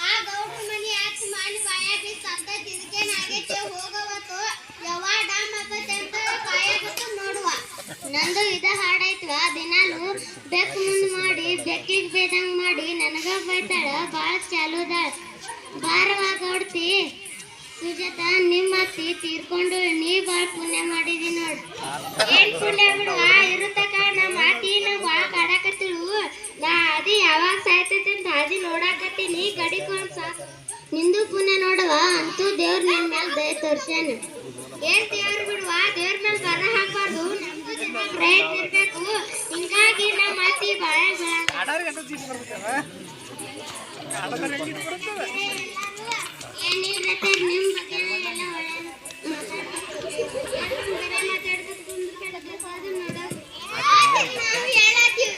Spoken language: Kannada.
ಆ ಗೌಡ್ರ ಮನಿ ಹಚ್ಚಿ ಮಾಡಿ ಬಾಯಾಗ ಸತ್ತೈತಿ ಇದಕ್ಕೇನಾಗೈತೆ ಹೋಗವತ್ತು ಯವ್ವ ಡಾಮ್ ಹಾಕತ್ತೆ ಅಂತ ಬಾಯಾಗತ್ತು ನೋಡುವ ನಂದು ಇದ ಹಾಡೈತ್ವ ದಿನಾನು ಬೆಕ್ ಮುಂದ್ ಮಾಡಿ ಬೆಕ್ಕಿಗೆ ಬೇದಂಗ್ ಮಾಡಿ ನನಗ ಬೈತಾಳ ಬಾಳ ಚಾಲುದಾಳ ಬಾರವ ಗೌಡ್ತಿ ಸುಜಾತ ನಿಮ್ಮ ಅತ್ತಿ ತೀರ್ಕೊಂಡು ನೀ ಬಾಳ ಪುಣ್ಯ ಮಾಡಿದಿ ನೋಡ್ ಏನ್ ಪುಣ್ಯ ಬಿಡುವ ಇರುತ್ತಕ ನಮ್ಮ ಅತ್ತಿನ ಬಾಳ ಕಾಡಕತ್ತಿಳು ನಾ ಅದಿ ಯಾವಾಗ ಸಾಯ್ತೈತಿ ಅಂತ ಹಾದಿ ನೋಡಾಕತ್ತೀನಿ ಗಡಿಕೊಂಡ್ ಸಾಕು ನಿಂದು ಪುಣ್ಯ ನೋಡವ ಅಂತೂ ದೇವ್ರ ನಿನ್ ಮೇಲೆ ದಯ ತೋರ್ಸ್ಯಾನ ಏನ್ ದೇವ್ರ ಬಿಡುವ ದೇವ್ರ ಮೇಲೆ ಬರ ಹಾಕ್ಬಾರ್ದು ನಮ್ದು ದಿನ ಪ್ರಯತ್ನ ಇರ್ಬೇಕು ಹಿಂಗಾಗಿ ನಮ್ಮ ಅತ್ತಿ ಬಾಳ ಏನಿಲ್ಲತ್ತೆ ನಿಮ್ ಬಗ್ಗೆ ಎಲ್ಲ ಒಳ್ಳೆ ಮಾತಾಡ್ಬೇಕು ನಾವು ಹೇಳತ್ತೀವಿ